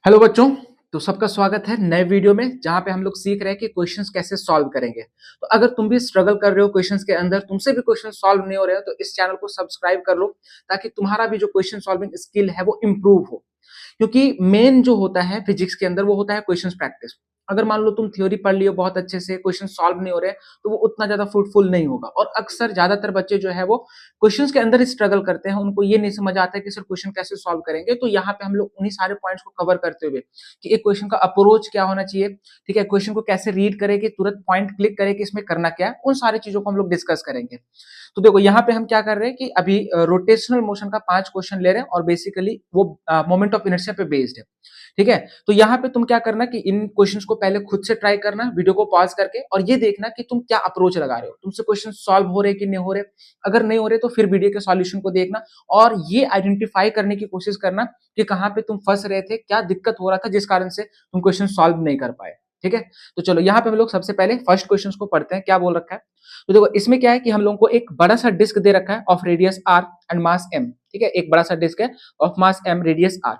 Hello बच्चों। तो सबका स्वागत है नए वीडियो में जहां पे हम लोग सीख रहे हैं कि क्वेश्चंस कैसे सॉल्व करेंगे। तो अगर तुम भी स्ट्रगल कर रहे हो क्वेश्चंस के अंदर, तुमसे भी क्वेश्चन सॉल्व नहीं हो रहे हो, तो इस चैनल को सब्सक्राइब कर लो ताकि तुम्हारा भी जो क्वेश्चन सॉल्विंग स्किल है वो इम्प्रूव हो। क्योंकि मेन जो होता है फिजिक्स के अंदर वो होता है क्वेश्चंस प्रैक्टिस। अगर मान लो तुम थ्योरी पढ़ लियो बहुत अच्छे से, क्वेश्चन सॉल्व नहीं हो रहे, तो वो उतना ज्यादा फ्रूटफुल नहीं होगा। और अक्सर ज्यादातर बच्चे जो है वो क्वेश्चंस के अंदर ही स्ट्रगल करते हैं, उनको ये नहीं समझ आता है कि सर क्वेश्चन कैसे सॉल्व करेंगे। तो यहाँ पे हम लोग उन्हीं सारे पॉइंट्स को कवर करते हुए कि एक क्वेश्चन का अप्रोच क्या होना चाहिए, ठीक है, क्वेश्चन को कैसे रीड करें कि तुरंत पॉइंट क्लिक करें कि इसमें करना क्या है, उन सारी चीजों को हम लोग डिस्कस करेंगे। तो देखो यहाँ पे हम क्या कर रहे हैं कि अभी रोटेशनल मोशन का 5 क्वेश्चन ले रहे हैं और बेसिकली वो मोमेंट ऑफ इनर्शिया पे बेस्ड है। ठीक है, तो यहाँ पे तुम क्या करना कि इन क्वेश्चंस को पहले खुद से ट्राई करना वीडियो को पॉज करके, और ये देखना कि तुम क्या अप्रोच लगा रहे हो, तुमसे क्वेश्चन सॉल्व हो रहे कि नहीं हो रहे। अगर नहीं हो रहे तो फिर वीडियो के सॉल्यूशन को देखना और ये आइडेंटिफाई करने की कोशिश करना कि कहाँ पे तुम फंस रहे थे, क्या दिक्कत हो रहा था जिस कारण से तुम क्वेश्चन सॉल्व नहीं कर पाए। ठीक है, तो चलो यहाँ पे हम लोग सबसे पहले फर्स्ट क्वेश्चन को पढ़ते हैं, क्या बोल रखा है। तो देखो इसमें क्या है कि हम लोगों को एक बड़ा सा डिस्क दे रखा है of radius R and mass M. ठीक है, एक बड़ा सा डिस्क है of mass M radius R.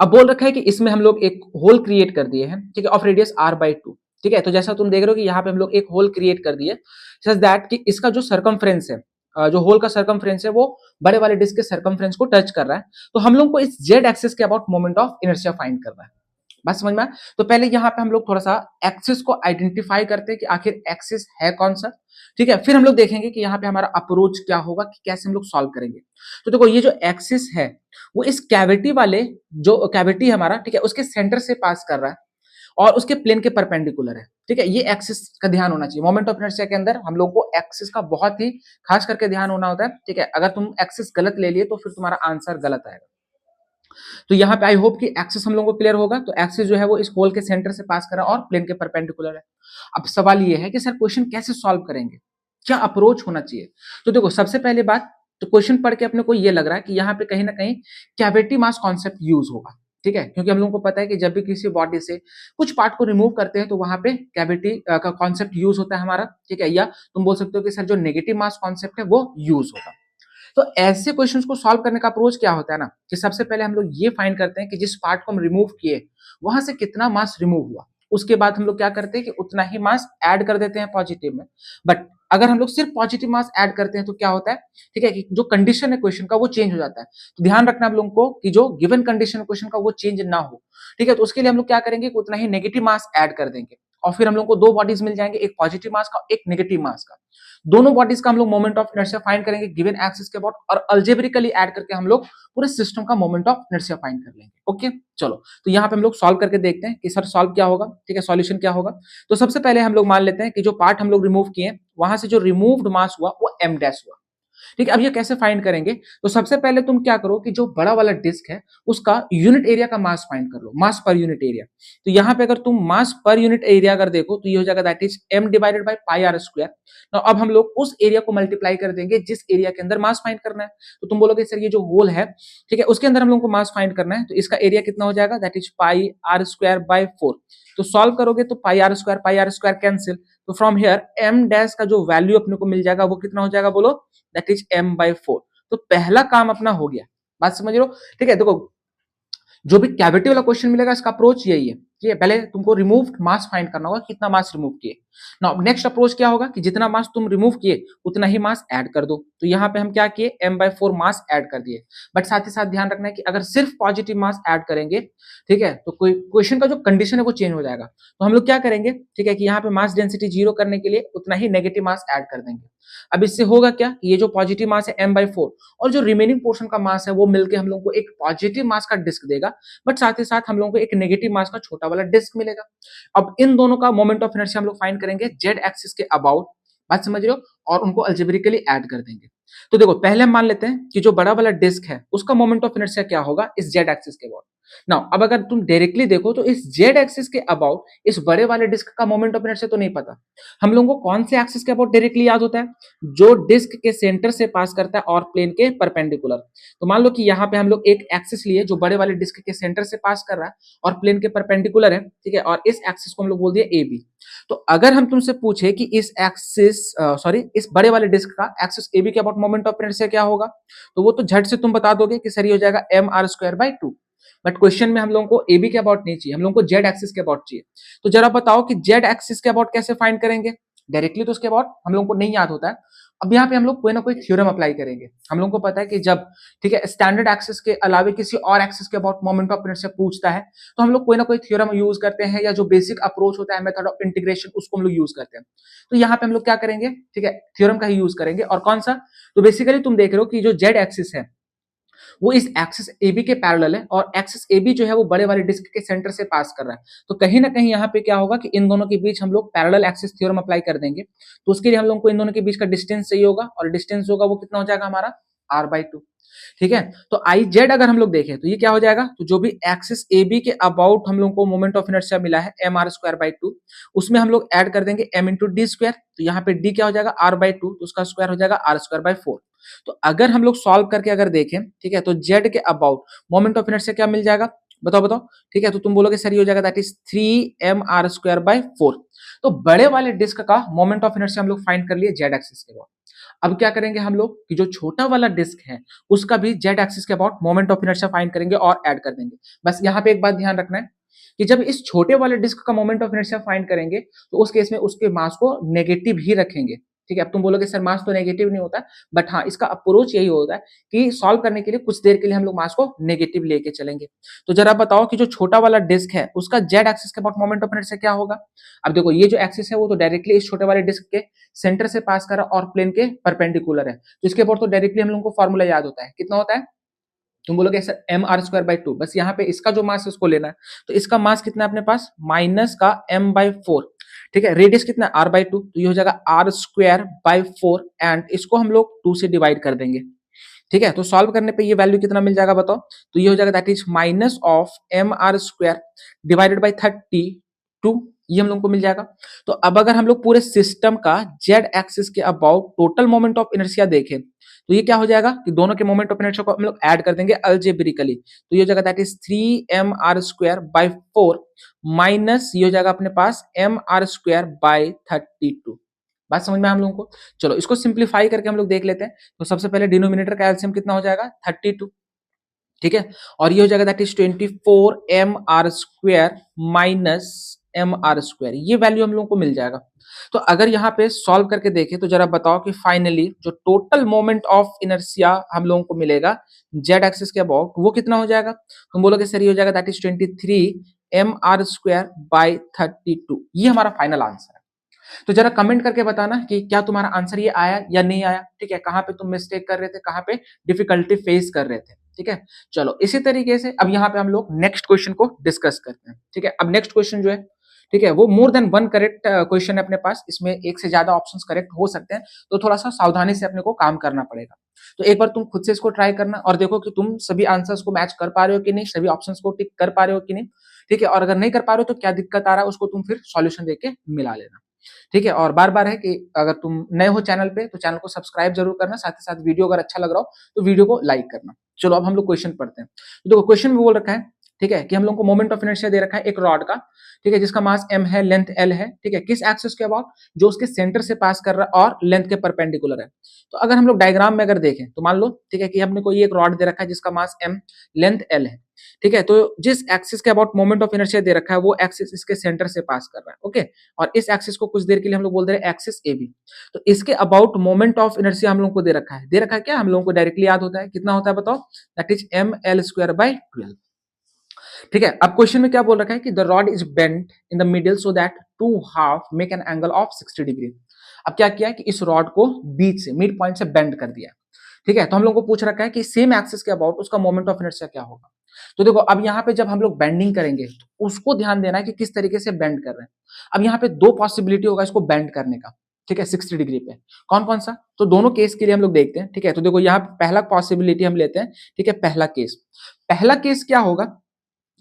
अब बोल रखा है कि इसमें हम लोग एक होल क्रिएट कर दिए हैं, ठीक है, of radius R by two. ठीक है, तो जैसा तुम देख रहे हो कि यहाँ पे हम लोग एक होल क्रिएट कर दिए सच दैट कि इसका जो सरकमफ्रेंस है, जो होल का सरकमफ्रेंस है वो बड़े वाले डिस्क के सरकमफ्रेंस को टच कर रहा है। तो हम लोग को इस जेड एक्सिस के about moment of inertia find करना है। बात समझ में आया? तो पहले यहाँ पे हम लोग थोड़ा सा एक्सिस को आइडेंटिफाई करते हैं कि आखिर एक्सिस है कौन सा। ठीक है, फिर हम लोग देखेंगे कि यहाँ पे हमारा अप्रोच क्या होगा, कि कैसे हम लोग सॉल्व करेंगे। तो देखो ये जो एक्सिस है वो इस कैविटी वाले, जो कैविटी है हमारा, ठीक है, उसके सेंटर से पास कर रहा है और उसके प्लेन के परपेंडिकुलर है। ठीक है, ये एक्सिस का ध्यान होना चाहिए। मोमेंट ऑफ इनर्शिया के अंदर हम लोग को एक्सिस का बहुत ही खास करके ध्यान होना होता है। ठीक है, अगर तुम एक्सिस गलत ले लिए तो फिर तुम्हारा आंसर गलत आएगा। तो यहाँ पे आई होप कि एक्सिस हम लोगों को क्लियर होगा। तो एक्सिस जो है वो इस होल के सेंटर से पास कर रहा है और प्लेन के परपेंडिकुलर है। अब सवाल ये है कि सर क्वेश्चन कैसे सॉल्व करेंगे, क्या अप्रोच होना चाहिए। तो देखो सबसे पहले बात, तो क्वेश्चन पढ़ के अपने को ये लग रहा है कि यहाँ पे कहीं ना कहीं कैविटी मास कॉन्सेप्ट यूज होगा। ठीक है, क्योंकि हम लोगों को पता है कि जब भी किसी बॉडी से कुछ पार्ट को रिमूव करते हैं तो वहां पे कैविटी का कॉन्सेप्ट यूज होता है हमारा। ठीक है, या तुम बोल सकते हो कि सर जो नेगेटिव मास कॉन्सेप्ट है वो यूज होगा। तो ऐसे क्वेश्चंस को सॉल्व करने का अप्रोच क्या होता है ना, कि सबसे पहले हम लोग ये फाइंड करते हैं कि जिस पार्ट को हम रिमूव किए वहां से कितना मास रिमूव हुआ। उसके बाद हम लोग क्या करते हैं कि उतना ही मास ऐड कर देते हैं पॉजिटिव में। बट अगर हम लोग सिर्फ पॉजिटिव मास ऐड करते हैं तो क्या होता है, ठीक है, कि जो कंडीशन है क्वेश्चन का वो चेंज हो जाता है। तो ध्यान रखना आप लोगों को कि जो गिवन कंडीशन है क्वेश्चन का वो चेंज ना हो। ठीक है, तो उसके लिए हम लोग क्या करेंगे कि उतना ही नेगेटिव मास ऐड कर देंगे और फिर हम लोग को दो बॉडीज मिल जाएंगे, एक पॉजिटिव मास का एक नेगेटिव मास का। दोनों बॉडीज का हम लोग मोमेंट ऑफ इनर्शिया फाइंड करेंगे गिवन एक्सिस के अबाउट, और अल्जेब्रिकली ऐड करके हम लोग पूरे सिस्टम का मोमेंट ऑफ इनर्शिया फाइंड कर लेंगे। ओके, चलो तो यहाँ पे हम लोग सॉल्व करके देखते हैं कि सर सॉल्व क्या होगा। ठीक है, सॉल्यूशन क्या होगा। तो सबसे पहले हम लोग मान लेते हैं कि जो पार्ट हम लोग रिमूव किए वहां से जो रिमूव्ड मास हुआ वो एम डैश हुआ। ठीक है, अब ये कैसे फाइंड करेंगे। तो सबसे पहले तुम क्या करो कि जो बड़ा वाला डिस्क है उसका यूनिट एरिया का मास फाइंड कर लो, मास पर यूनिट एरिया। तो यहाँ पे अगर तुम मास पर यूनिट एरिया अगर देखो तो ये हो जाएगा that is m divided by pi R square. तो अब हम लोग उस एरिया को मल्टीप्लाई कर देंगे जिस एरिया के अंदर मास फाइंड करना है। तो तुम बोलोगे सर ये जो होल है, ठीक है, उसके अंदर हम लोग को मास फाइंड करना है, तो इसका एरिया कितना हो जाएगा that is pi R square by 4। तो सॉल्व करोगे तो पाई आर स्क्वायर कैंसिल। तो फ्रॉम हियर m डैश का जो वैल्यू अपने को मिल जाएगा वो कितना हो जाएगा बोलो, दैट इज m बाई 4। तो पहला काम अपना हो गया। बात समझ रहे हो। ठीक है, देखो जो भी कैविटी वाला क्वेश्चन मिलेगा इसका अप्रोच यही है। ठीक है, पहले तुमको रिमूव्ड मास फाइंड करना होगा, कितना मास रिमूव किए। नाउ नेक्स्ट अप्रोच क्या होगा कि जितना मास तुम रिमूव किए उतना ही मास ऐड कर दो। तो यहाँ पे हम क्या किए, m बाई 4 मास ऐड कर दिए। बट साथ ही साथ ध्यान रखना है कि अगर सिर्फ पॉजिटिव मास ऐड करेंगे, ठीक है, तो कोई क्वेश्चन का जो कंडीशन है वो चेंज हो जाएगा। तो हम लोग क्या करेंगे, ठीक है, कि यहाँ पे मास डेंसिटी जीरो करने के लिए उतना ही नेगेटिव मास ऐड कर देंगे। अब इससे होगा क्या, ये जो पॉजिटिव मास है m बाई 4 और जो रिमेनिंग पोर्शन का मास है वो मिलकर हम लोग को एक पॉजिटिव मास का डिस्क देगा। बट साथ ही साथ हम लोगों को एक नेगेटिव मास का छोटा वाला डिस्क मिलेगा। अब इन दोनों का मोमेंट ऑफ इनर्शिया हम लोग फाइंड करेंगे जेड एक्सिस के अबाउट। बात समझ रहे हो, और उनको अल्जेब्रिकली ऐड कर देंगे। तो देखो पहले हम मान लेते हैं कि जो बड़ा वाला डिस्क है उसका मोमेंट ऑफ इनर्शिया क्या होगा इस जेड एक्सिस के अबाउट। नाउ अब अगर तुम डायरेक्टली देखो तो इस जेड एक्सिस के अबाउट इस बड़े वाले डिस्क का मोमेंट ऑफ इनर्शिया तो नहीं पता। हम लोगों को कौन से एक्सिस के अबाउट डायरेक्टली याद होता है, जो डिस्क के सेंटर से पास करता है और प्लेन के परपेंडिकुलर। तो मान लो कि यहाँ पे हम लोग एक एक्सिस लिए जो बड़े वाले डिस्क के सेंटर से पास कर रहा है और प्लेन के परपेंडिकुलर है। ठीक है, और इस एक्सिस को हम लोग बोल दिए ए बी। तो अगर हम तुमसे पूछे कि इस एक्सिस इस बड़े वाले डिस्क का एक्सिस ए बी के अबाउट मोमेंट ऑफ इनर्शिया क्या होगा, तो वो तो झट से तुम बता दोगे कि सर ये हो जाएगा m r square by 2। But question में हम लोगों को AB के अबाउट नहीं चाहिए, हम लोगों को Z एक्सिस के अबाउट चाहिए। तो जरा बताओ कि Z एक्सिस के अबाउट कैसे फाइंड करेंगे? डायरेक्टली तो उसके अबाउट हम लोगों को नहीं याद होता है। अब यहाँ पे हम लोग कोई ना कोई थ्योरम अप्लाई करेंगे। हम लोगों को पता है कि जब, ठीक है, स्टैंडर्ड एक्सिस के अलावे किसी और एक्सिस के अबाउट मोमेंट ऑफ इनर्शिया पूछता है, तो हम लोग कोई ना कोई थ्योरम यूज करते हैं, या जो बेसिक अप्रोच होता है मेथड ऑफ इंटीग्रेशन, उसको हम लोग यूज करते हैं। तो यहाँ पे हम लोग क्या करेंगे, ठीक है, थ्योरम का ही यूज करेंगे। और कौन सा? तो बेसिकली तुम देख रहे हो कि जो जेड एक्सिस है वो इस एक्सिस AB के पैरेलल है, और एक्सिस AB जो है वो बड़े वाले डिस्क के सेंटर से पास कर रहा है। तो कहीं ना कहीं यहाँ पे क्या होगा कि इन दोनों के बीच हम लोग पैरेलल एक्सिस थ्योरम अप्लाई कर देंगे। तो उसके लिए हम लोग को इन दोनों के बीच का डिस्टेंस चाहिए होगा, और डिस्टेंस होगा वो कितना हो जाएगा हमारा, r/2। ठीक है, तो आई जेड अगर हम लोग देखें तो ये क्या हो जाएगा, तो जो भी एक्सिस AB के अबाउट हम लोग को मोमेंट ऑफ इनर्शिया मिला है mr²/2, उसमें हम लोग ऐड कर देंगे m×d²। तो यहाँ पे d क्या हो जाएगा, r/2, तो उसका स्क्वायर हो जाएगा r²/4। तो अगर हम लोग सॉल्व करके अगर देखें, ठीक है, तो जेड के अबाउट मोमेंट ऑफ इनर्शिया क्या मिल जाएगा, बताओ बताओ। ठीक है, तो तुम बोलोगे सर ये हो जाएगा दैट इज 3mr²/4। तो बड़े वाले डिस्क का मोमेंट ऑफ इनर्शिया हम लोग फाइंड कर लिए जेड एक्सिस के अबाउट। अब क्या करेंगे हम लोग कि जो छोटा वाला डिस्क है उसका भी जेड एक्सिस के about moment of inertia find करेंगे और ऐड कर देंगे। बस यहाँ पे एक बात ध्यान रखना है कि जब इस छोटे वाले डिस्क का मोमेंट ऑफ इनर्शिया फाइंड करेंगे तो उस केस में उसके मास को नेगेटिव ही रखेंगे। ठीक है, अब तुम बोलोगे सर मास तो नेगेटिव नहीं होता, बट हाँ इसका अप्रोच यही होता है कि सॉल्व करने के लिए कुछ देर के लिए हम लोग मास को नेगेटिव लेके चलेंगे। तो जरा बताओ कि जो छोटा वाला डिस्क है उसका जेड एक्सिस के अबाउट मोमेंट ऑफ इनर्शिया क्या होगा। अब देखो ये जो एक्सिस है वो तो डायरेक्टली इस छोटे वाले डिस्क के सेंटर से पास कर रहा और प्लेन के परपेंडिकुलर है, तो इसके अबाउट तो डायरेक्टली हम लोग को फॉर्मूला याद होता है, कितना होता है, तुम बोलोगे सर mr²/2। बस यहाँ पे इसका जो मास है उसको लेना है, तो इसका मास कितना है अपने पास, माइनस का m/4। ठीक है, रेडियस कितना है r/2, तो ये हो जाएगा r²/4, एंड इसको हम लोग 2 से डिवाइड कर देंगे। ठीक है, तो सॉल्व करने पे ये वैल्यू कितना मिल जाएगा बताओ, तो ये हो जाएगा that is minus of mr² divided by 32, ये हम लोग को मिल जाएगा। तो अब अगर हम लोग पूरे सिस्टम का जेड एक्सिस के about total moment of inertia देखें तो ये क्या हो जाएगा कि दोनों के मोमेंट ऑफ इनर्शिया को हम लोग ऐड कर देंगे अलजेब्रिकली। तो ये हो जाएगा दैट इज 3mr²/4 माइनस ये हो जाएगा अपने पास mr²/32। बात समझ में हम लोगों को। चलो इसको सिंप्लीफाई करके हम लोग देख लेते हैं। तो सबसे पहले डिनोमिनेटर का एलसीएम कितना हो जाएगा, 32। ठीक है, और ये हो जाएगा that is 24mr² minus mr², ये वैल्यू हम लोगों को मिल जाएगा। तो अगर यहाँ पे सॉल्व करके देखें तो जरा बताओ कि फाइनली जो टोटल मोमेंट ऑफ इनर्शिया हम लोगों को मिलेगा जेड एक्सिस के अबाउट वो कितना हो जाएगा, तुम बोलोगे सर ये हो जाएगा दैट इज 23mr²/32, ये हमारा फाइनल आंसर है। तो जरा कमेंट करके बताना कि क्या तुम्हारा आंसर ये आया या नहीं आया। ठीक है, कहाँ पे तुम मिस्टेक कर रहे थे, कहाँ पे डिफिकल्टी फेस कर रहे थे। ठीक है, चलो इसी तरीके से अब यहाँ पे हम लोग नेक्स्ट क्वेश्चन को डिस्कस करते हैं। ठीक है, अब नेक्स्ट क्वेश्चन जो है, ठीक है, वो more than one correct question है अपने पास, इसमें एक से ज्यादा ऑप्शंस करेक्ट हो सकते हैं, तो थोड़ा सा सावधानी से अपने को काम करना पड़ेगा। तो एक बार तुम खुद से इसको ट्राई करना और देखो कि तुम सभी आंसर्स को मैच कर पा रहे हो कि नहीं, सभी ऑप्शंस को टिक कर पा रहे हो कि नहीं। ठीक है, और अगर नहीं कर पा रहे हो तो क्या दिक्कत आ रहा है उसको तुम फिर सॉल्यूशन देके मिला लेना। ठीक है, और बार बार है कि अगर तुम नए हो चैनल पे तो चैनल को सब्सक्राइब जरूर करना, साथ ही साथ वीडियो अगर अच्छा लग रहा हो तो वीडियो को लाइक करना। चलो अब हम लोग क्वेश्चन पढ़ते हैं। तो देखो क्वेश्चन में बोल रखा है, ठीक है, कि हम लोग को मोमेंट ऑफ इनर्शिया दे रखा है एक रॉड का, ठीक है, जिसका मास m है, लेंथ l है। ठीक है, किस एक्सिस के अबाउट, जो उसके सेंटर से पास कर रहा है और लेंथ के परपेंडिकुलर है। तो अगर हम लोग डायग्राम में अगर देखें तो मान लो, ठीक है, कि हमने को ये एक रॉड दे रखा है जिसका मास m, लेंथ l है। ठीक है, तो जिस एक्सिस के अबाउट मोमेंट ऑफ इनर्शिया दे रखा है वो एक्सिस इसके सेंटर से पास कर रहा है। ओके, और इस एक्सिस को कुछ देर के लिए हम लोग बोल दे रहे हैं एक्सिस AB। तो इसके अबाउट मोमेंट ऑफ इनर्शिया हम लोग को दे रखा है, दे रखा है क्या, हम लोगों को डायरेक्टली याद होता है, कितना होता है बताओ, दैट इज ml²/12। ठीक है, अब क्वेश्चन में क्या बोल रखा है कि the rod is bent in the middle so that two half make an angle of 60 degree. अब क्या किया कि इस रॉड को बीच से, मिड पॉइंट से बेंड कर दिया। ठीक है, तो हम लोग को पूछ रखा है कि सेम एक्सिस के अबाउट उसका मोमेंट ऑफ इनर्शिया क्या होगा। तो देखो अब यहाँ पे जब हम लोग बेंडिंग करेंगे तो उसको ध्यान देना है कि किस तरीके से बेंड कर रहे हैं। अब यहाँ पे दो पॉसिबिलिटी होगा इसको बेंड करने का। ठीक है, 60 डिग्री पे कौन कौन सा, तो दोनों केस के लिए हम लोग देखते हैं। ठीक है, तो देखो यहाँ पहला पॉसिबिलिटी हम लेते हैं। ठीक है, पहला केस क्या होगा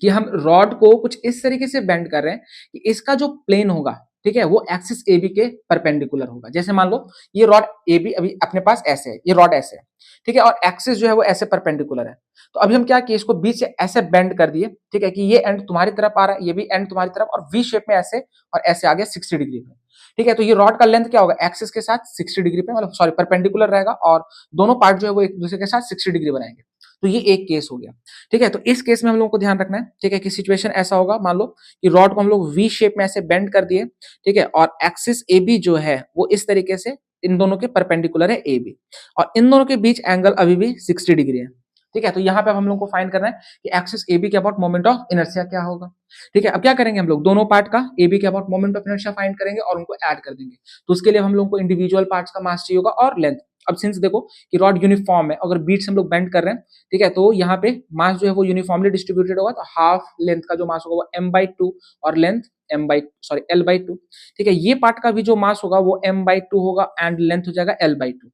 कि हम रॉड को कुछ इस तरीके से बेंड कर रहे हैं कि इसका जो प्लेन होगा, ठीक है, वो एक्सिस AB के परपेंडिकुलर होगा। जैसे मान लो ये रॉड AB अभी अपने पास ऐसे है, ये रॉड ऐसे है। ठीक है, और एक्सिस जो है वो ऐसे परपेंडिकुलर है। तो अभी हम क्या किए, इसको बीच से ऐसे बेंड कर दिए। ठीक है, कि ये एंड तुम्हारी तरफ आ रहा है, ये भी एंड तुम्हारी तरफ, और वी शेप में ऐसे और ऐसे आ गया 60 डिग्री पे। ठीक है, तो ये रॉड का लेंथ क्या होगा, एक्सिस के साथ 60 डिग्री पे, मतलब सॉरी परपेंडिकुलर रहेगा, और दोनों पार्ट जो है वो एक दूसरे के साथ 60 डिग्री बनाएंगे। तो ये एक केस हो गया। ठीक है, तो इस केस में हम लोगों को ध्यान रखना है, ठीक है, कि सिचुएशन ऐसा होगा, मान लो कि रॉड को हम लोग वी शेप में ऐसे बेंड कर दिए, ठीक है, और एक्सिस ए बी जो है वो इस तरीके से इन दोनों के परपेंडिकुलर है ए बी, और इन दोनों के बीच एंगल अभी भी 60 डिग्री है। ठीक है, तो यहाँ पे हम लोग को फाइंड करना है कि एक्सिस ए बी के अबाउट मोमेंट ऑफ इनर्शिया क्या होगा। ठीक है, अब क्या करेंगे हम लोग, दोनों पार्ट का ए बी के about moment of inertia find करेंगे और उनको ऐड कर देंगे। तो उसके लिए हम लोग को इंडिविजुअल पार्ट्स का मास चाहिए होगा और लेंथ। अब सिंस देखो कि रॉड यूनिफॉर्म है, अगर बीच से हम लोग बेंड कर रहे हैं, ठीक है, तो यहाँ पे मास जो है वो यूनिफॉर्मली डिस्ट्रीब्यूटेड होगा, तो हाफ लेंथ का जो मास होगा वो m/2 और लेंथ L/2। ठीक है, ये पार्ट का भी जो मास होगा वो m/2 होगा एंड लेंथ हो जाएगा L/2।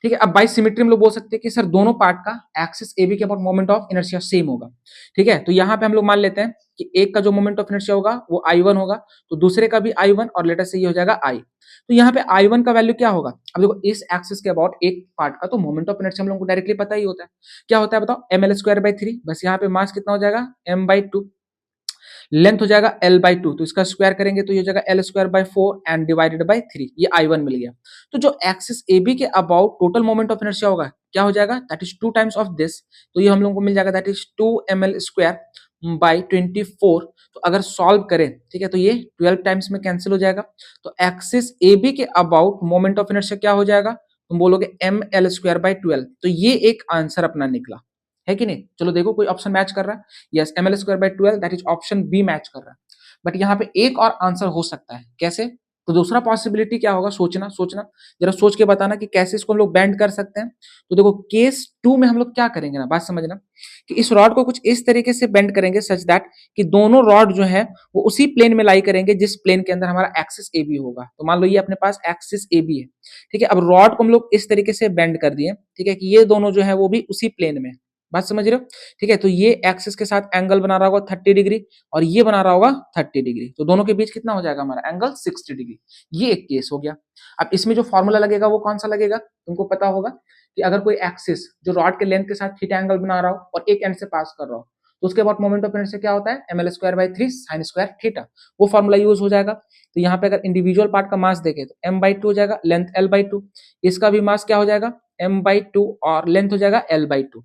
ठीक है, अब बाई सिमेट्री हम लोग बोल सकते हैं कि सर दोनों पार्ट का एक्सिस ए बी के about moment of inertia same होगा। ठीक है, तो यहाँ पे हम लोग मान लेते हैं कि एक का जो मोमेंट ऑफ इनर्शिया होगा वो I1 होगा, तो दूसरे का भी I1 और लेटर से ये हो जाएगा I। तो यहाँ पे I1 का वैल्यू क्या होगा, अब देखो इस एक्सिस के अबाउट एक पार्ट का तो मोमेंट ऑफ इनर्शिया हम लोगों को डायरेक्टली पता ही होता है, क्या होता है बताओ, ml²/3। बस यहाँ पे मास कितना हो जाएगा m/2, लेंथ हो जाएगा L/2, तो इसका स्क्वायर करेंगे तो ये हो जाएगा L²/4 एंड डिवाइडेड बाय 3, ये I1 मिल गया। तो जो एक्सिस AB के about total moment of inertia होगा क्या हो जाएगा, that is 2 times of this, तो ये हम लोगों को मिल जाएगा दैट इज 2ml²/24। तो अगर सॉल्व करें, ठीक है, तो ये 12 टाइम्स में कैंसिल हो जाएगा। तो एक्सिस AB के अबाउट मोमेंट ऑफ इनर्शिया क्या हो जाएगा, तुम बोलोगे ml²/12। तो ये एक आंसर अपना निकला है कि नहीं। चलो देखो कोई ऑप्शन मैच कर रहा है, yes ml²/12 that is option B match कर रहा है। बट यहाँ पे एक और आंसर हो सकता है, कैसे, तो दूसरा पॉसिबिलिटी क्या होगा, सोचना सोचना जरा सोच के बताना कि कैसे इसको हम लोग बेंड कर सकते हैं। तो देखो केस 2 में हम लोग क्या करेंगे ना, बात समझना, कि इस रॉड को कुछ इस तरीके से बेंड करेंगे सच दैट कि दोनों रॉड जो है वो उसी प्लेन में लाई करेंगे जिस प्लेन के अंदर हमारा एक्सिस ए बी होगा। तो मान लो ये अपने पास एक्सिस ए बी है, ठीक है, अब रॉड को हम लोग इस तरीके से बेंड कर दिए, ठीक है, कि ये दोनों जो है वो भी उसी प्लेन में, बात समझ रहे हो। ठीक है, तो ये एक्सिस के साथ एंगल बना रहा होगा 30 डिग्री और ये बना रहा होगा 30 डिग्री, तो दोनों के बीच कितना हो जाएगा हमारा एंगल 60 डिग्री। ये एक केस हो गया। अब इसमें जो फॉर्मूला लगेगा वो कौन सा लगेगा, तुमको पता होगा कि अगर कोई एक्सिस जो रॉड के लेंथ के साथ थीटा एंगल बना रहा हो और एक एंड से पास कर रहा हो, तो उसके बाद मोमेंट ऑफ इनर्शिया क्या होता है, ml²/3 sin स्क्वायर थीटा, वो फॉर्मूला यूज हो जाएगा। तो यहाँ पे अगर इंडिविजुअल पार्ट का मास देखें तो m/2 हो जाएगा, लेंथ L/2, इसका भी मास क्या हो जाएगा m/2 और लेंथ हो जाएगा L/2।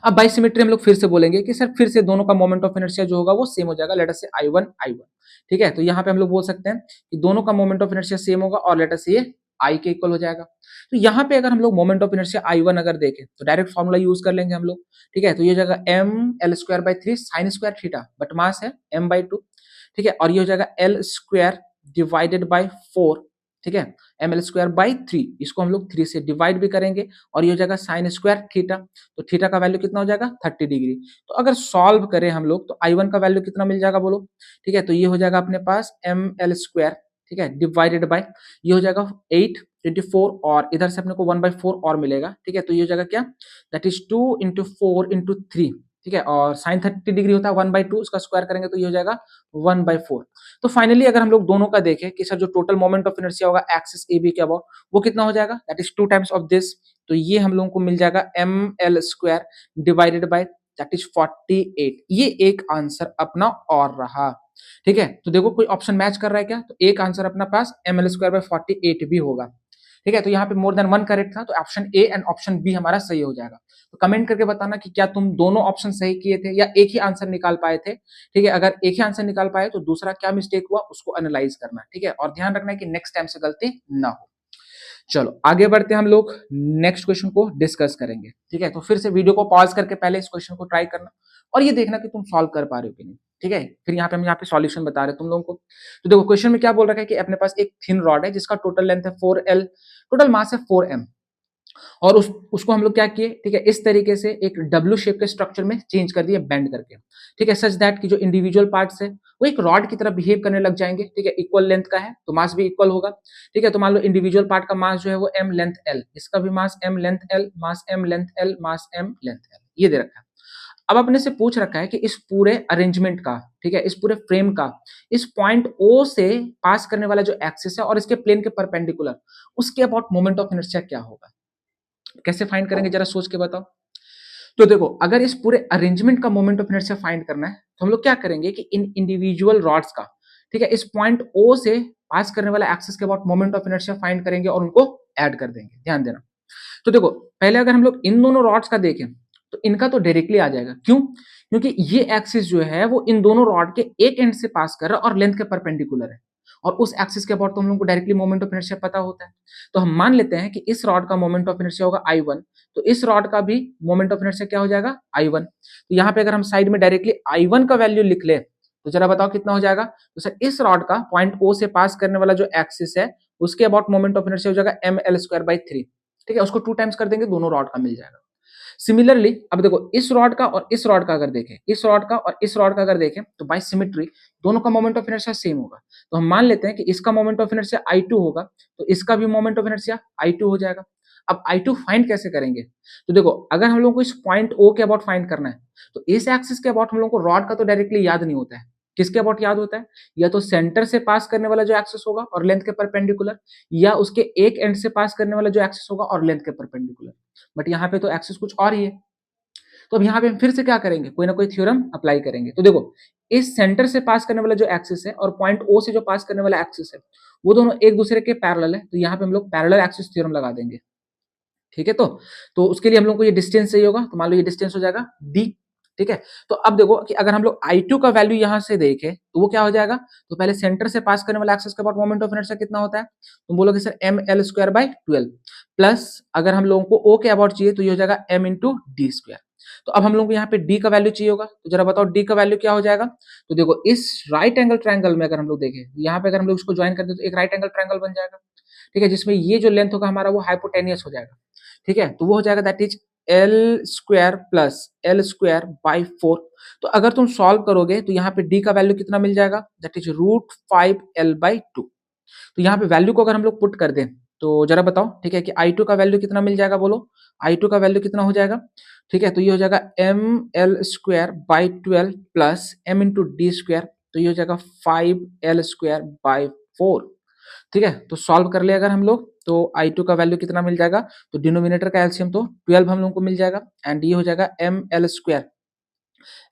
अब बाई सिमेट्री हम लोग फिर से बोलेंगे कि सर फिर से दोनों का मोमेंट ऑफ इनर्शिया जो होगा वो सेम हो जाएगा, लेट अस से I1 I1। ठीक है, तो यहाँ पे हम लोग बोल सकते हैं कि दोनों का मोमेंट ऑफ इनर्शिया सेम होगा और लेट अस से ये I के इक्वल हो जाएगा। तो यहाँ पे अगर हम लोग मोमेंट ऑफ इनर्शिया I1 अगर देखें तो डायरेक्ट फॉर्मूला यूज कर लेंगे हम लोग। ठीक है, तो ये हो जाएगा ml²/3 sin square theta, but mass है m/2। ठीक है, और ये हो जाएगा L² डिवाइडेड बाय 4। ठीक है, ml²/3, इसको हम लोग 3 से डिवाइड भी करेंगे और ये हो जाएगा साइन स्क्वायर थीटा, तो थीटा का वैल्यू कितना हो जाएगा 30 डिग्री। तो अगर सॉल्व करें हम लोग तो I1 का वैल्यू कितना मिल जाएगा बोलो। ठीक है, तो ये हो जाएगा अपने पास ml², ठीक है, डिवाइडेड बाय ये हो जाएगा 8 24 और इधर से अपने को 1/4 और मिलेगा। ठीक है, तो ये हो जाएगा क्या, दैट इज 2 × 4 × 3। ठीक है, और साइन 30 डिग्री होता है 1/2, उसका स्क्वायर करेंगे तो ये हो जाएगा 1/4। तो फाइनली अगर हम लोग दोनों का देखें कि सर जो टोटल मोमेंट ऑफ इनर्शिया होगा एक्सिस ए बी के अबाउट वो कितना हो जाएगा, that is 2 times of this, तो ये हम लोगों को मिल जाएगा ml² divided by that is 48। ये एक आंसर अपना और रहा। ठीक है, तो देखो कोई ऑप्शन मैच कर रहा है क्या, तो एक आंसर अपना पास ml²/48 भी होगा। ठीक है, तो यहाँ पे मोर देन 1 करेक्ट था, तो option A and option B हमारा सही हो जाएगा। तो कमेंट करके बताना कि क्या तुम दोनों ऑप्शन सही किए थे या एक ही आंसर निकाल पाए थे। ठीक है, अगर एक ही आंसर निकाल पाए तो दूसरा क्या मिस्टेक हुआ उसको एनालाइज करना। ठीक है, और ध्यान रखना है कि नेक्स्ट टाइम से गलती ना हो। चलो आगे बढ़ते हैं, हम लोग नेक्स्ट क्वेश्चन को डिस्कस करेंगे। ठीक है, तो फिर से वीडियो को पॉज करके पहले इस क्वेश्चन को ट्राई करना और ये देखना कि तुम सॉल्व कर पा रहे हो कि नहीं। ठीक है, फिर यहाँ पे हम यहाँ पे सॉल्यूशन बता रहे हैं तुम लोगों को। तो देखो क्वेश्चन में क्या बोल रखा है कि अपने पास एक थिन रॉड है जिसका टोटल लेंथ है 4L, टोटल मास है 4m, और उसको हम लोग क्या किए, ठीक है, इस तरीके से एक डब्ल्यू शेप के स्ट्रक्चर में चेंज कर दिए बेंड करके। ठीक है, सच दैट कि जो इंडिविजुअल पार्ट्स है वो एक रॉड की तरह बिहेव करने लग जाएंगे। ठीक है, इक्वल लेंथ का है तो मास भी इक्वल होगा। ठीक है, तो मान लो इंडिविजुअल पार्ट का मास जो है वो m लेंथ l, इसका भी मास m लेंथ l, मास m लेंथ l, मास m लेंथ l, ये दे रखा है। अब अपने से पूछ रखा है कि इस पूरे अरेंजमेंट का, ठीक है, इस पूरे फ्रेम का इस पॉइंट O से पास करने वाला जो एक्सिस है और इसके प्लेन के परपेंडिकुलर उसके अबाउट मोमेंट ऑफ इनर्शिया क्या होगा। कैसे फाइंड करेंगे जरा सोच के बताओ। तो देखो अगर इस पूरे अरेंजमेंट का मोमेंट ऑफ इनर्शिया फाइंड करना है तो हम लोग क्या करेंगे कि इन इंडिविजुअल रॉड्स का, ठीक है, इस पॉइंट O से पास करने वाला एक्सिस के about moment of inertia find करेंगे और उनको ऐड कर देंगे। ध्यान देना। तो देखो पहले अगर हम लोग इन दोनों रॉड्स का देखें तो इनका तो डायरेक्टली आ जाएगा। क्यों? क्योंकि ये एक्सिस जो है वो इन दोनों रॉड के एक एंड से पास कर रहा है और लेंथ के परपेंडिकुलर है, और उस एक्सिस के अबाउट तो हम लोग को डायरेक्टली मोमेंट ऑफ इनर्शिया पता होता है। तो हम मान लेते हैं कि इस रॉड का मोमेंट ऑफ इनर्शिया होगा I1, तो इस रॉड का भी मोमेंट ऑफ इनर्शिया क्या हो जाएगा? I1। तो यहाँ पे अगर हम साइड में डायरेक्टली I1 का वैल्यू लिख ले तो जरा बताओ कितना हो जाएगा? तो सर इस रॉड का पॉइंट O से पास करने वाला जो एक्सिस है उसके अबाउट मोमेंट ऑफ इनर्शिया हो जाएगा ml²/3। ठीक है, उसको 2 टाइम्स कर देंगे, दोनों रॉड का मिल जाएगा। सिमिलरली अब देखो इस रॉड का और इस रॉड का अगर देखें, इस रॉड का और इस रॉड का अगर देखें तो बाय सिमेट्री दोनों का मोमेंट ऑफ इनर्शिया सेम होगा। तो हम मान लेते हैं कि इसका मोमेंट ऑफ इनर्शिया I2 होगा, तो इसका भी मोमेंट ऑफ इनर्शिया I2 हो जाएगा। अब I2 फाइंड कैसे करेंगे? तो देखो अगर हम लोग को इस पॉइंट O के अबाउट फाइंड करना है तो इस एक्सिस के अबाउट हम लोग को रॉड का तो डायरेक्टली याद नहीं होता है। किसके अबाउट याद होता है? या तो सेंटर से पास करने वाला जो एक्सिस होगा और लेंथ के परपेंडिकुलर, या उसके एक एंड से पास करने वाला जो एक्सिस होगा और लेंथ के परपेंडिकुलर। बट यहाँ पे तो एक्सिस कुछ और ही है। तो अब यहाँ पे हम फिर से क्या करेंगे? कोई ना कोई थ्योरम अप्लाई करेंगे। तो देखो इस सेंटर से पास करने वाला जो एक्सिस है और पॉइंट O से जो पास करने वाला एक्सिस है वो दोनों एक दूसरे के पैरेलल है, तो यहाँ पे हम लोग पैरेलल एक्सिस थ्योरम लगा देंगे। ठीक है, तो उसके लिए हम लोग को ये डिस्टेंस चाहिए होगा, तो मान लो ये डिस्टेंस हो जाएगा d। ठीक है, तो अब देखो कि अगर हम लोग I2 का वैल्यू यहाँ से देखें तो वो क्या हो जाएगा? तो पहले सेंटर से पास करने वाला एक्सिस के अबाउट मोमेंट ऑफ इनर्शिया कितना होता है? तुम बोलोगे सर ml²/12 प्लस अगर हम लोगों को O के अबाउट चाहिए तो ये हो जाएगा m इंटू डी स्क्वायर। तो अब हम लोग को यहाँ पे d का वैल्यू चाहिए होगा, तो जरा बताओ d का वैल्यू क्या हो जाएगा? तो देखो इस राइट एंगल ट्रायंगल में अगर हम लोग देखें, यहाँ पे अगर हम लोग इसको ज्वाइन कर दे तो एक राइट एंगल ट्रायंगल बन जाएगा। ठीक है, जिसमें ये जो लेंथ होगा हमारा वो हाइपोटेनियस हो जाएगा। ठीक है, तो वो हो जाएगा that is L² plus L²/4। तो अगर तुम सॉल्व करोगे तो यहाँ पे d का वैल्यू कितना मिल जाएगा? That is √5L/2। तो यहाँ पे वैल्यू को अगर हम लोग पुट कर दें तो जरा बताओ, ठीक है, कि I2 का वैल्यू कितना मिल जाएगा? बोलो I2 का वैल्यू कितना हो जाएगा? ठीक है, तो ये हो जाएगा ml² plus m into D square, तो ये हो जाएगा 5L²/4। ठीक है, तो सॉल्व कर ले अगर हम लोग तो I2 का वैल्यू कितना मिल जाएगा? तो डिनोमिनेटर का एलसीएम तो 12 हम लोग को मिल जाएगा, एंड ये हो जाएगा ml²,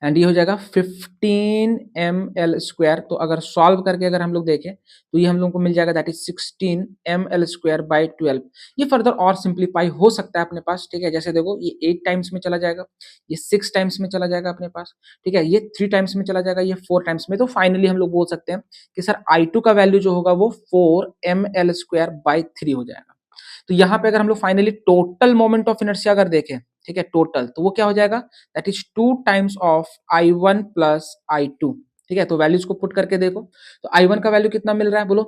एंड ये हो जाएगा 15ml²। तो अगर सॉल्व करके अगर हम लोग देखें तो ये हम लोग को मिल जाएगा दैट इज 16ml²/12। ये फर्दर और सिंप्लीफाई हो सकता है अपने पास। ठीक है, जैसे देखो ये 8 टाइम्स में चला जाएगा, ये 6 टाइम्स में चला जाएगा अपने पास। ठीक है, ये 3 टाइम्स में चला जाएगा, ये 4 टाइम्स में। तो फाइनली हम लोग बोल सकते हैं कि सर I2 का वैल्यू जो होगा वो 4ml²/3 हो जाएगा। तो यहाँ पे अगर हम लोग finally total moment of inertia अगर देखें, ठीक है, टोटल, तो वो क्या हो जाएगा? That is 2 times of I1 plus I2। ठीक है, तो वैल्यूज को पुट करके देखो तो I1 का वैल्यू कितना मिल रहा है? बोलो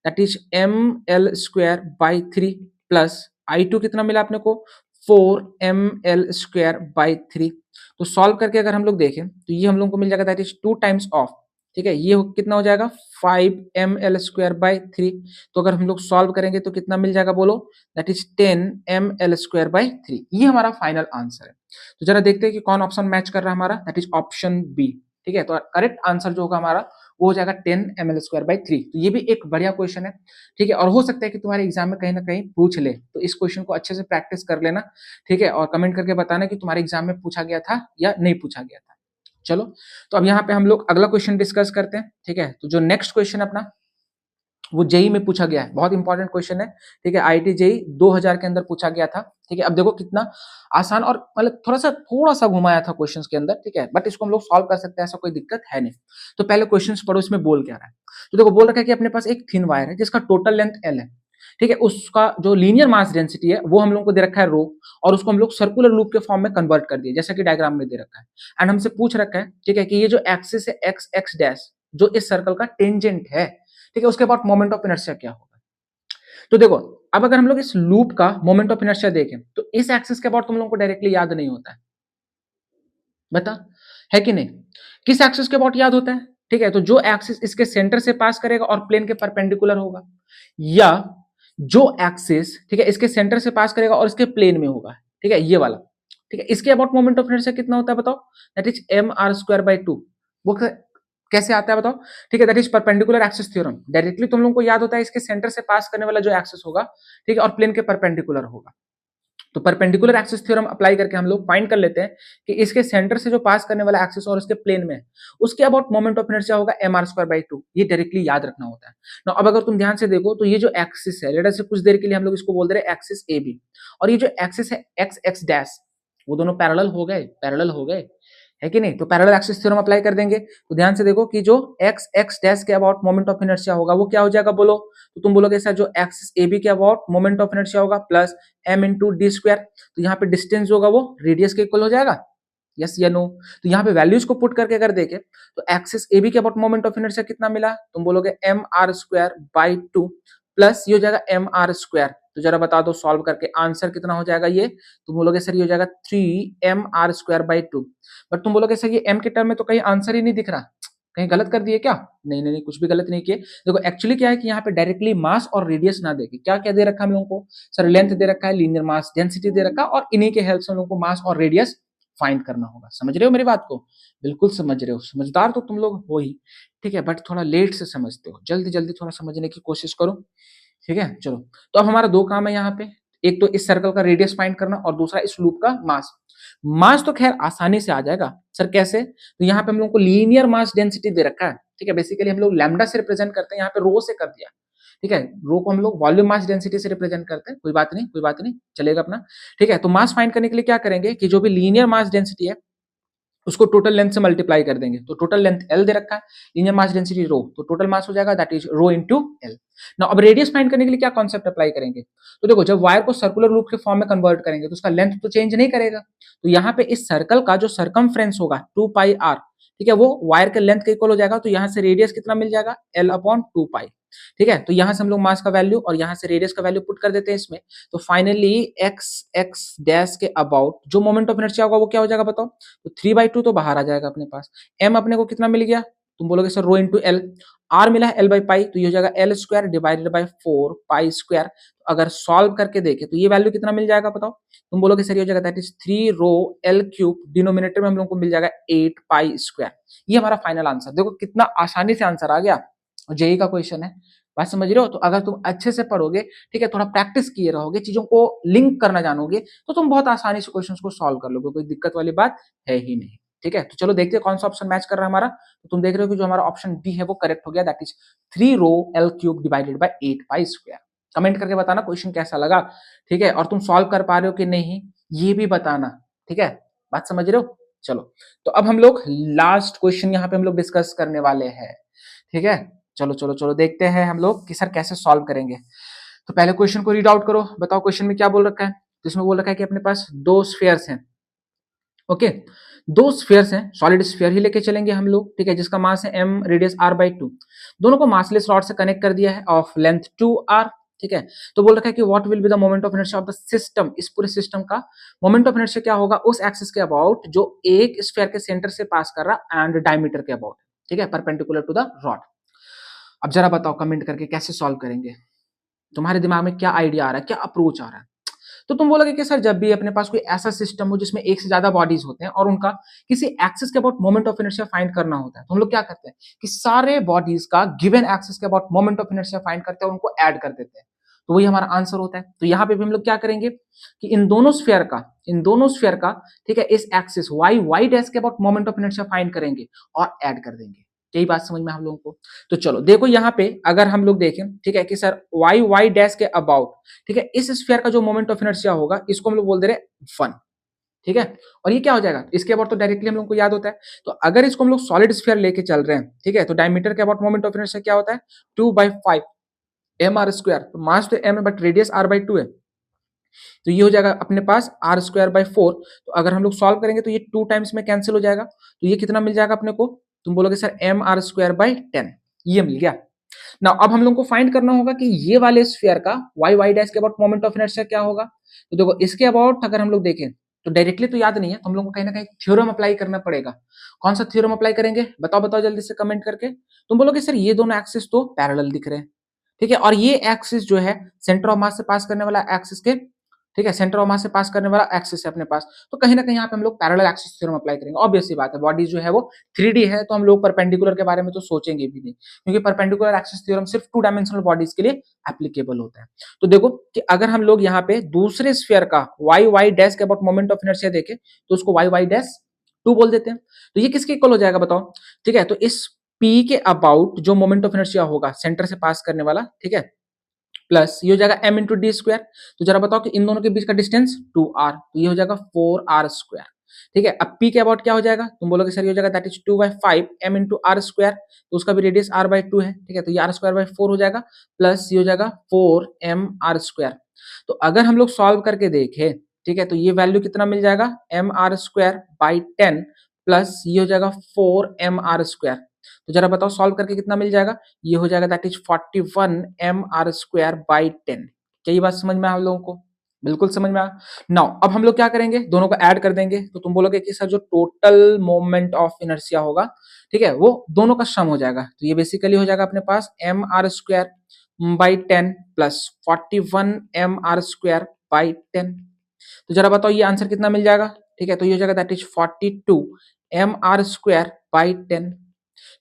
that is ml²/3 plus I2 कितना मिला अपने को? 4ml²/3। तो सॉल्व करके अगर हम लोग देखें तो ये हम लोग को मिल जाएगा दैट इज 2 टाइम्स ऑफ, ठीक है, ये कितना हो जाएगा? 5ml²/3। तो अगर हम लोग सॉल्व करेंगे तो कितना मिल जाएगा? बोलो दैट इज 10ml²/3। ये हमारा फाइनल आंसर है। तो जरा देखते हैं कि कौन ऑप्शन मैच कर रहा है हमारा, दैट इज ऑप्शन बी। ठीक है, तो करेक्ट आंसर जो होगा हमारा वो हो जाएगा 10ml²/3। तो ये भी एक बढ़िया क्वेश्चन है। ठीक है, और हो सकता है कि तुम्हारे एग्जाम में कहीं ना कहीं पूछ ले, तो इस क्वेश्चन को अच्छे से प्रैक्टिस कर लेना। ठीक है, और कमेंट करके बताना कि तुम्हारे एग्जाम में पूछा गया था या नहीं पूछा गया था। चलो, तो अब यहाँ पे हम लोग अगला क्वेश्चन डिस्कस करते हैं। ठीक है, तो जो नेक्स्ट क्वेश्चन अपना वो जेई में पूछा गया है, बहुत इंपॉर्टेंट क्वेश्चन है। ठीक है, आईआईटी जेई 2000 के अंदर पूछा गया था। ठीक है, अब देखो कितना आसान और मतलब थोड़ा सा घुमाया था क्वेश्चंस के अंदर। ठीक है, बट इसको हम लोग सॉल्व कर सकते हैं, ऐसा कोई दिक्कत है नहीं। तो पहले क्वेश्चंस पढ़ो, इसमें बोल क्या रहा है। तो देखो बोल रखा है कि अपने पास एक थिन वायर है जिसका टोटल लेंथ एल है। ठीक है, उसका जो लीनियर मास डेंसिटी है वो हम लोग को दे रखा है रो, और उसको हम लोग सर्कुलर लूप के फॉर्म में कन्वर्ट कर दिए जैसा कि डायग्राम में दे रखा है। एंड हमसे पूछ रखा है, ठीक है, कि ये जो एक्सिस है एक्स एक्स डैश जो इस सर्कल का टेंजेंट है, ठीक है, उसके बाद मोमेंट ऑफ इनर्शिया क्या होगा। तो देखो अब अगर हम लोग इस लूप का मोमेंट ऑफ इनर्शिया देखें तो इस एक्सिस के अबाउट तुम लोगों को डायरेक्टली याद नहीं होता है, बता है कि नहीं? किस एक्सिस के अबाउट याद होता है? ठीक है, तो जो एक्सिस इसके सेंटर से पास करेगा और प्लेन के परपेंडिकुलर होगा, या जो एक्सिस, ठीक है, इसके सेंटर से पास करेगा और इसके प्लेन में होगा, ठीक है, ये वाला। ठीक है, इसके अबाउट मोमेंट ऑफ इनर्शिया कितना होता है बताओ? That is mr²/2। वो कैसे आता है बताओ? ठीक है, that is perpendicular axis theorem. Directly तुम लोगों को याद होता है इसके सेंटर से पास करने वाला जो एक्सिस होगा, ठीक है, और प्लेन के परपेंडिकुलर होगा। तो परपेंडिकुलर एक्सिस थ्योरम अप्लाई करके हम लोग फाइंड कर लेते हैं कि इसके सेंटर से जो पास करने वाला एक्सिस और उसके प्लेन में उसके अबाउट मोमेंट ऑफ इनर्शिया होगा mr²/2। ये डायरेक्टली याद रखना होता है ना। अब अगर तुम ध्यान से देखो तो ये जो एक्सिस है, लेट अस से कुछ देर के लिए हम लोग इसको बोल दे रहे हैं एक्सिस ए बी, और ये जो एक्सिस है एक्स एक्स डैश, वो दोनों पैरेलल हो गए, पैरेलल हो गए, है कि नहीं? तो पैरेलल एक्सिस थ्योरम अप्लाई कर देंगे। तो ध्यान से देखो कि जो एक्स एक्स डैश के अबाउट मोमेंट ऑफ इनर्शिया होगा वो क्या हो जाएगा बोलो? तो तुम बोलोगे सर जो एक्सिस ए बी के अबाउट मोमेंट ऑफ इनर्शिया होगा plus M into D square, तो यहाँ पे डिस्टेंस होगा वो रेडियस के इक्वल हो जाएगा, यस या नो? तो यहाँ पे वैल्यूज को पुट करके अगर देखें तो एक्सिस ए बी के अबाउट मोमेंट ऑफ इनर्शिया कितना मिला? तुम बोलोगे M R square by two plus ये हो जाएगा एम आर स्क्वायर। तो जरा बता दो सॉल्व करके आंसर कितना हो जाएगा ये? तुम बोलोगे सर ये हो जाएगा 3mr² बाई 2। बट तुम बोलोगे सर ये m के टर्म में तो कहीं आंसर ही नहीं दिख रहा, कहीं गलत कर दिए क्या? नहीं नहीं नहीं, कुछ भी गलत नहीं किए। देखो एक्चुअली क्या है कि यहाँ पे डायरेक्टली मास और रेडियस ना देके क्या क्या दे रखा है हम लोगों को? सर लेंथ दे रखा है, लीनियर मास डेंसिटी दे रखा है, और इन्हीं के हेल्प से हम लोग को मास और रेडियस फाइंड करना होगा। समझ रहे हो मेरी बात को? बिल्कुल समझ रहे हो, समझदार तो तुम लोग हो ही, ठीक है, बट थोड़ा लेट से समझते हो, जल्दी जल्दी थोड़ा समझने की कोशिश करो, ठीक है। चलो, तो अब हमारा दो काम है यहाँ पे, एक तो इस सर्कल का रेडियस फाइंड करना और दूसरा इस लूप का मास। मास तो खैर आसानी से आ जाएगा सर, कैसे? तो यहाँ पे हम लोग को लीनियर मास डेंसिटी दे रखा है, ठीक है, बेसिकली हम लोग लैम्डा से रिप्रेजेंट करते हैं, यहाँ पे रो से कर दिया, ठीक है, रो को हम लोग वॉल्यूम मास डेंसिटी से रिप्रेजेंट करते हैं, कोई बात नहीं, कोई बात नहीं, चलेगा अपना, ठीक है। तो मास फाइंड करने के लिए क्या करेंगे कि जो भी लीनियर मास डेंसिटी है उसको टोटल लेंथ से मल्टीप्लाई कर देंगे, तो टोटल लेंथ L दे रखा है, लीनियर मास डेंसिटी रो, तो टोटल मास हो जाएगा that is rho into L। Now अब रेडियस फाइंड करने के लिए क्या कॉन्सेप्ट अप्लाई करेंगे? तो देखो जब वायर को सर्कुलर लूप के फॉर्म में कन्वर्ट करेंगे तो उसका लेंथ तो चेंज नहीं करेगा, तो यहाँ पे इस सर्कल का जो सरकमफ्रेंस होगा 2πr, ठीक है, वो वायर के लेंथ के इक्वल हो जाएगा, तो यहाँ से रेडियस कितना मिल जाएगा? L/2π, ठीक है। तो यहाँ से हम लोग मास का वैल्यू और यहाँ से रेडियस का वैल्यू पुट कर देते हैं इसमें, तो फाइनली एक्स एक्स डैश के अबाउट जो मोमेंट ऑफ इनर्शिया होगा वो क्या हो जाएगा बताओ? तो 3/2 तो बाहर आ जाएगा अपने पास, m अपने को कितना मिल गया? तुम बोलोगे sir rho into L, R मिला है L/π, तो ये हो जाएगा L square divided by 4π square. अगर सॉल्व करके देखें तो ये वैल्यू कितना मिल जाएगा बताओ? तुम बोलोगे सर ये हो जाएगा that is 3 rho L³ denominator में हम लोग को मिल जाएगा 8π स्क्वायर। ये हमारा फाइनल आंसर, देखो कितना आसानी से आंसर आ गया, जेई का क्वेश्चन है, बात समझ रहे हो? तो अगर तुम अच्छे से पढ़ोगे, ठीक है, थोड़ा प्रैक्टिस किए रहोगे, चीजों को लिंक करना जानोगे, तो तुम बहुत आसानी से क्वेश्चंस को सॉल्व कर लोगे, कोई दिक्कत वाली बात है ही नहीं, ठीक है। तो चलो देखते हैं कौन सा ऑप्शन मैच कर रहा है हमारा। तो तुम देख रहे हो कि जो हमारा ऑप्शन बी है वो करेक्ट हो गया, that is 3 rho L³ divided by 8π square. Comment करके बताना क्वेश्चन कैसा लगा, ठीक है, और तुम सॉल्व कर पा रहे हो कि नहीं ये भी बताना, ठीक है, बात समझ रहे हो? चलो, तो अब हम लोग लास्ट क्वेश्चन यहाँ पे हम लोग डिस्कस करने वाले हैं, ठीक है। चलो चलो चलो देखते हैं हम लोग कि सर कैसे सॉल्व करेंगे। तो पहले क्वेश्चन को रीड आउट करो, बताओ क्वेश्चन में क्या बोल रखा है? तो इसमें बोल रखा है कि अपने पास दो स्फीयर्स हैं, ओके, दो स्फीयर्स हैं, सॉलिड स्फीयर ही लेके चलेंगे हम लोग, ठीक है, जिसका मास है m, रेडियस r/2, दोनों को मासलेस रॉड से कनेक्ट कर दिया है ऑफ लेंथ 2r, ठीक है। तो बोल रखा है कि what will be the moment of inertia of the system, इस पूरे सिस्टम का मोमेंट ऑफ इनर्शिया क्या होगा उस एक्सिस के अबाउट जो एक स्फीयर के सेंटर से पास कर रहा एंड डायमीटर के अबाउट, ठीक है, परपेंडिकुलर टू द रॉड। अब जरा बताओ कमेंट करके कैसे सॉल्व करेंगे, तुम्हारे दिमाग में क्या आइडिया आ रहा है, क्या अप्रोच आ रहा है? तो तुम बोलोगे कि सर जब भी अपने पास कोई ऐसा सिस्टम हो जिसमें एक से ज्यादा बॉडीज होते हैं और उनका किसी एक्सिस के about moment of inertia find करना होता है, तो हम लोग क्या करते हैं कि सारे बॉडीज का गिवन एक्सिस के about moment of inertia find करते हैं और उनको ऐड कर देते हैं, तो वही हमारा आंसर होता है। तो यहाँ पे भी हम लोग क्या करेंगे कि इन दोनों स्फीयर का, ठीक है, इस एक्सिस वाई वाई डैश के about moment of inertia find करेंगे और ऐड कर देंगे। यही बात समझ में हम लोगों को? तो चलो देखो यहाँ पे अगर हम लोग देखें, ठीक है, कि सर वाई वाई डैश के अबाउट, ठीक है, इस स्फीयर का जो मोमेंट ऑफ इनर्शिया होगा इसको हम लोग बोल दे रहे 1, ठीक है, और ये क्या हो जाएगा इसके अबाउट, तो डायरेक्टली हम लोग को याद होता है। तो अगर इसको हम लोग सॉलिड स्फीयर लेके चल रहे हैं, ठीक है, तो डायमीटर के अबाउट मोमेंट ऑफ इनर्शिया क्या होता है 2/5 mr², तो मास तो m है बट रेडियस r/2 है, तो ये हो जाएगा अपने पास r²/4। तो अगर हम लोग सॉल्व करेंगे तो ये 2 टाइम्स में कैंसिल हो जाएगा, तो ये कितना मिल जाएगा अपने को? तुम बोलोगे सर mr²/10, ये मिल गया ना। अब हम लोग को फाइंड करना होगा कि ये वाले स्फीयर का वाई वाई डैश के अबाउट मोमेंट ऑफ इनर्शिया क्या होगा। तो देखो इसके अबाउट अगर हम लोग देखें तो डायरेक्टली तो याद नहीं है, तो हम लोग को कहीं ना कहीं थ्योरम अप्लाई करना पड़ेगा। कौन सा थ्योरम अप्लाई करेंगे बताओ बताओ जल्दी से कमेंट करके। तुम बोलोगे सर ये दोनों एक्सिस तो पैरेलल दिख रहे हैं, ठीक है, और ये एक्सिस जो है सेंटर ऑफ मास से पास करने वाला एक्सिस के, ठीक है, सेंटर ऑफ मास से पास करने वाला एक्सिस है अपने पास, तो कहीं ना कहीं यहाँ पे हम लोग पैरेलल एक्सिस थ्योरम अप्लाई करेंगे। ऑब्वियस सी बात है, बॉडी जो है वो 3D है, तो हम लोग परपेंडिकुलर के बारे में तो सोचेंगे भी नहीं, क्योंकि परपेंडिकुलर एक्सिस थ्योरम सिर्फ 2 डायमेंशनल बॉडीज के लिए एप्लीकेबल होता है। तो देखो कि अगर हम लोग यहाँ पे दूसरे स्फीयर का वाई वाई डैश के अबाउट मोमेंट ऑफ इनर्शिया देखें तो उसको वाई वाई डैश 2 बोल देते हैं, तो ये किसके इक्वल हो जाएगा बताओ? ठीक है, तो इस P के अबाउट जो मोमेंट ऑफ इनर्शिया होगा सेंटर से पास करने वाला, ठीक है, प्लस ये हो जाएगा m इंटू डी स्क्वायर। तो जरा बताओ कि इन दोनों के बीच का डिस्टेंस 2r, तो ये हो जाएगा 4r स्क्वायर। ठीक है, अब p के अबाउट क्या हो जाएगा, तुम बोलोगे सर ये हो जाएगा that is 2/5 m into R square, तो उसका भी रेडियस r/2 है। ठीक है, तो ये r स्क्वायर बाई 4 हो जाएगा, प्लस ये हो जाएगा 4m r स्क्वायर। तो अगर हम लोग सॉल्व करके देखें, ठीक है, तो ये वैल्यू कितना मिल जाएगा, mr स्क्वायर बाई 10 प्लस ये हो जाएगा 4mr स्क्वायर। तो जरा बताओ सॉल्व करके कितना मिल जाएगा, ये हो जाएगा that is 41mr square by 10। क्या ये बात समझ में आ हम लोगों को, बिल्कुल समझ में आ। नाउ अब हम लोग क्या करेंगे, दोनों को ऐड कर देंगे, तो तुम बोलोगे कि सर जो टोटल मोमेंट ऑफ इनर्शिया होगा, ठीक है, वो दोनों का सम हो जाएगा। तो ये बेसिकली हो जाएगा अपने पास mr square by 10 plus 41mr square by 10। तो जरा बताओ ये आंसर कितना मिल जाएगा। ठीक है, तो ये हो जाएगा that is 42mr square by 10।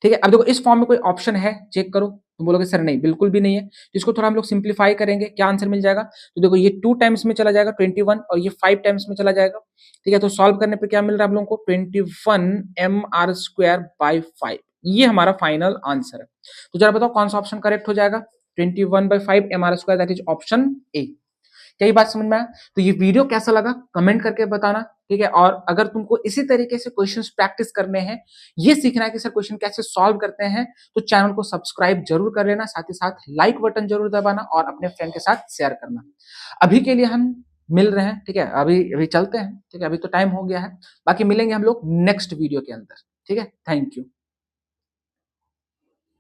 ठीक है, अब देखो इस फॉर्म में कोई ऑप्शन है, चेक करो। तुम बोलोगे सर नहीं, बिल्कुल भी नहीं है। तो इसको थोड़ा हम लोग सिंप्लीफाई करेंगे, क्या आंसर मिल जाएगा। तो देखो ये 2 टाइम्स में चला जाएगा 21 और ये 5 टाइम्स में चला जाएगा। ठीक है, तो सॉल्व करने पे क्या मिल रहा है हम लोगों को, 21mr स्क्वायर बाई 5। ये हमारा फाइनल आंसर है। तो जरा बताओ कौन सा ऑप्शन करेक्ट हो जाएगा, 21/5 mr square, that is option A. क्या ये बात समझ में आया। तो ये वीडियो कैसा लगा कमेंट करके बताना। ठीक है, और अगर तुमको इसी तरीके से क्वेश्चंस प्रैक्टिस करने हैं, ये सीखना है कि सर क्वेश्चन कैसे सॉल्व करते हैं, तो चैनल को सब्सक्राइब जरूर कर लेना, साथ ही साथ लाइक बटन जरूर दबाना और अपने फ्रेंड के साथ शेयर करना। अभी के लिए हम मिल रहे हैं, ठीक है, अभी अभी चलते हैं। ठीक है, अभी तो टाइम हो गया है, बाकी मिलेंगे हम लोग नेक्स्ट वीडियो के अंदर। ठीक है, थैंक यू।